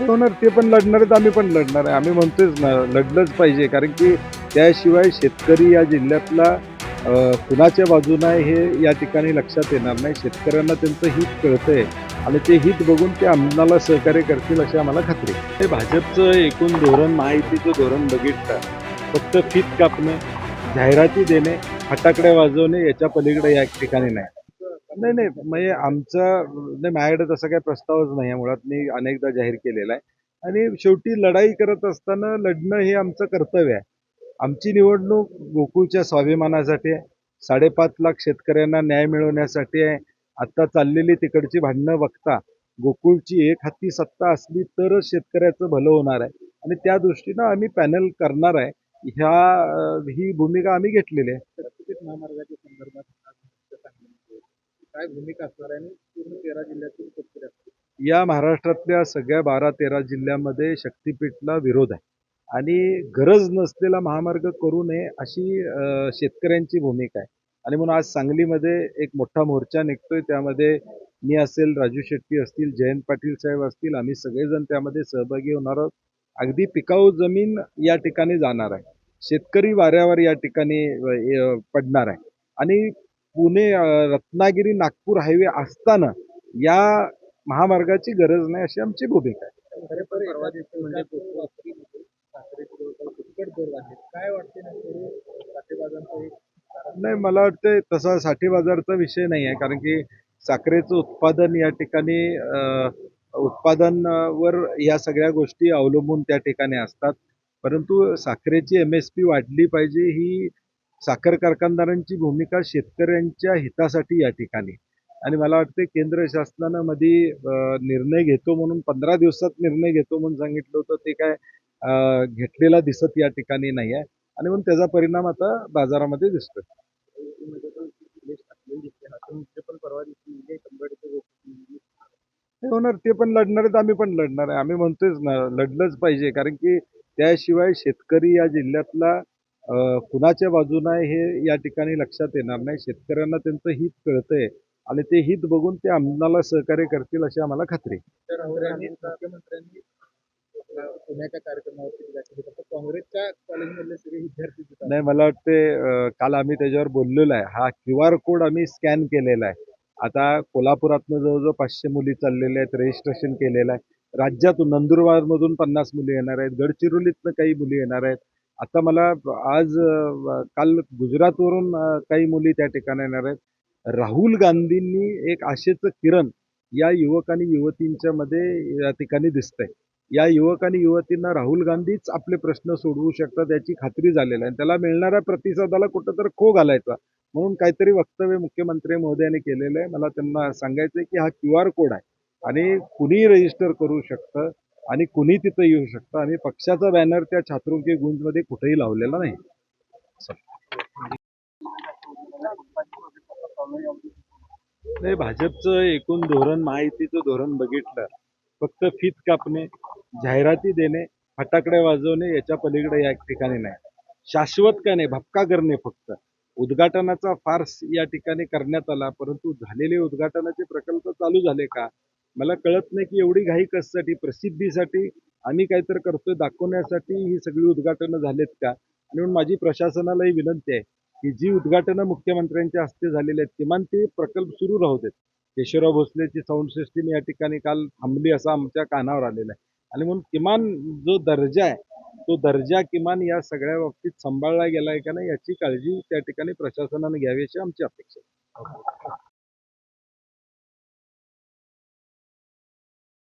होणार ते पण लढणार आहेत, आम्ही पण लढणार आहे. आम्ही म्हणतोच ना, लढलंच पाहिजे. कारण की त्याशिवाय शेतकरी या जिल्ह्यातला कुणाच्या बाजूनं आहे हे या ठिकाणी लक्षात येणार नाही. शेतकऱ्यांना त्यांचं हित कळतंय आणि ते हित बघून ते आम्हाला सहकार्य करतील अशी आम्हाला खात्री आहे. हे भाजपचं एकूण धोरण, महायुतीचं धोरण बघितलं, फक्त फीत कापणे, जाहिराती देणे, फटाकडे वाजवणे याच्या पलीकडे या ठिकाणी नाही. नाही, नाही. म्हणजे आमचा नाही माझ्याकडे तसा काही प्रस्तावच नाही आहे. मुळात मी अनेकदा जाहीर केलेला आहे आणि शेवटी लढाई करत असताना लढणं हे आमचं कर्तव्य आहे. आमची निवडणूक गोकुळच्या स्वाभिमानासाठी आहे. 5.5 लाख शेतकऱ्यांना न्याय मिळवण्यासाठी आहे. आता चाललेली तिकडची भांडणं बघता गोकुळची एक हाती सत्ता असली तरच शेतकऱ्याचं भलं होणार आहे आणि त्या दृष्टीनं आम्ही पॅनल करणार आहे. ही भूमिका आम्ही घेतलेली आहे. प्रत्येक महामार्गाच्या संदर्भात आज चर्चा सांगण्यात येईल. काय भूमिका असणार आहे आणि पूर्ण 13 जिल्ह्यातील शेतकरी असतील. या महाराष्ट्रातल्या सगळ्या 12-13 जिल्ह्यामध्ये शक्तीपीठला विरोध आहे आणि गरज नसलेला महामार्ग करू नये अशी शेतकऱ्यांची भूमिका आहे आणि म्हणून आज सांगलीमध्ये एक मोठा मोर्चा निघतोय. त्यामध्ये मी असेल, राजू शेट्टी असतील, जयंत पाटील साहेब असतील, आम्ही सगळेजण त्यामध्ये सहभागी होणार आहोत. अगदी पिकाऊ जमीन या ठिकाणी जाणार आहे. शेतकरी वाऱ्यावर या ठिकाणी पडणार आहे आणि पुणे रत्नागिरी नागपूर हायवे असताना या महामार्गाची गरज नाही अशी आमची भूमिका आहे. खरे पण परवा दिवशी म्हणजे साखरेचे जवळपास दुप्पट दर आहेत. काय वाटते ना साठेबाजांचं एक कारण नाही, मला वाटतं तसा साठेबाजारचा विषय नाही आहे. कारण की साखरेचं उत्पादन या ठिकाणी उत्पादनावर या सगळ्या गोष्टी अवलंबून त्या ठिकाणी असतात. परंतु साखरेची MSP वाढली पाहिजे ही साखर कारखानदारांची भूमिका शेतकऱ्यांच्या हितासाठी या ठिकाणी आणि मला वाटतं केंद्र शासनानं मध्ये निर्णय घेतो म्हणून 15 दिवसात निर्णय घेतो म्हणून सांगितलं होतं. ते काय घेतलेला दिसत या ठिकाणी नाही आहे आणि म्हणून त्याचा परिणाम आता बाजारामध्ये दिसतोय. मध्ये पण लिस्ट टाकलेली दिसते. हातून पण परवा दिवशी म्हणजे 100% हे होणार ते पण लढणार आहेत, आम्ही पण लढणार आहे. आम्ही म्हणतोच ना, लढलंच पाहिजे. कारण की त्याशिवाय शेतकरी या जिल्ह्यातला कुणाच्या बाजूनं आहे हे या ठिकाणी लक्षात येणार नाही. शेतकऱ्यांना त्यांचं हित कळतंय आणि ते हित बघून ते आम्हाला सहकार्य करतील अशी आम्हाला खात्री आहे. तर मुख्यमंत्र्यांनी पुण्याच्या कार्यक्रमावरती दिली. फक्त काँग्रेसच्या कॉलेजमधले सगळे विद्यार्थी तिथं नाही, मला वाटते काल आम्ही त्याच्यावर बोललेलो आहे. हा QR कोड आम्ही स्कॅन केलेला आहे. आता कोल्हापुरातनं जवळजवळ 500 मुली चाललेल्या आहेत, रजिस्ट्रेशन केलेलं आहे. राज्यातून नंदुरबारमधून 50 मुली येणार आहेत, गडचिरोलीतनं काही मुली येणार आहेत. आता मला आज काल गुजरातवरून काही मुली त्या ठिकाणी येणार आहेत. राहुल गांधींनी एक आशेचं किरण या युवक आणि युवतींच्या मध्ये या ठिकाणी दिसतंय. या युवक आणि युवतींना राहुल गांधीच आपले प्रश्न सोडवू शकतात याची खात्री झालेली आहे. त्याला मिळणाऱ्या प्रतिसादाला कुठंतरी खो घालायचा म्हणून काहीतरी वक्तव्य मुख्यमंत्री महोदयांनी केलेलं आहे. मला त्यांना सांगायचं आहे की हा QR कोड आहे आणि कुणीही रजिस्टर करू शकतं आणि कुणी तिथं येऊ शकतं आणि पक्षाचा बॅनर त्या छात्रवृत्ती गुंजमध्ये कुठेही लावलेला नाही. नाही, भाजपचं एकूण धोरण, महायुतीचं धोरण बघितलं, फक्त फीत कापणे, जाहिराती देणे, फटाकडे वाजवणे याच्या पलीकडे या ठिकाणी नाही. शाश्वत काय नाही, भपका करणे फक्त. उद्घाटनाचा फार्स या ठिकाणी करण्यात आला, परंतु झालेले उद्घाटनाचे प्रकल्प चालू झाले का? मला कळत नाही की एवढी घाई कशासाठी? प्रसिद्धीसाठी आम्ही काहीतरी करतोय दाखवण्यासाठी ही सगळी उद्घाटनं झालेत का? आणि म्हणून माझी प्रशासनालाही विनंती आहे की जी उद्घाटनं मुख्यमंत्र्यांच्या हस्ते झालेली आहेत किमान ते प्रकल्प सुरू राहू देत. केशवराव भोसलेची साऊंड सिस्टीम या ठिकाणी काल थांबली असं आमच्या कानावर आलेलं आहे आणि म्हणून किमान जो दर्जा आहे तो दर्जा किमान या सगळ्या बाबतीत सांभाळला गेलाय का नाही याची काळजी त्या ठिकाणी प्रशासनाने घ्यावी अशी आमची अपेक्षा आहे.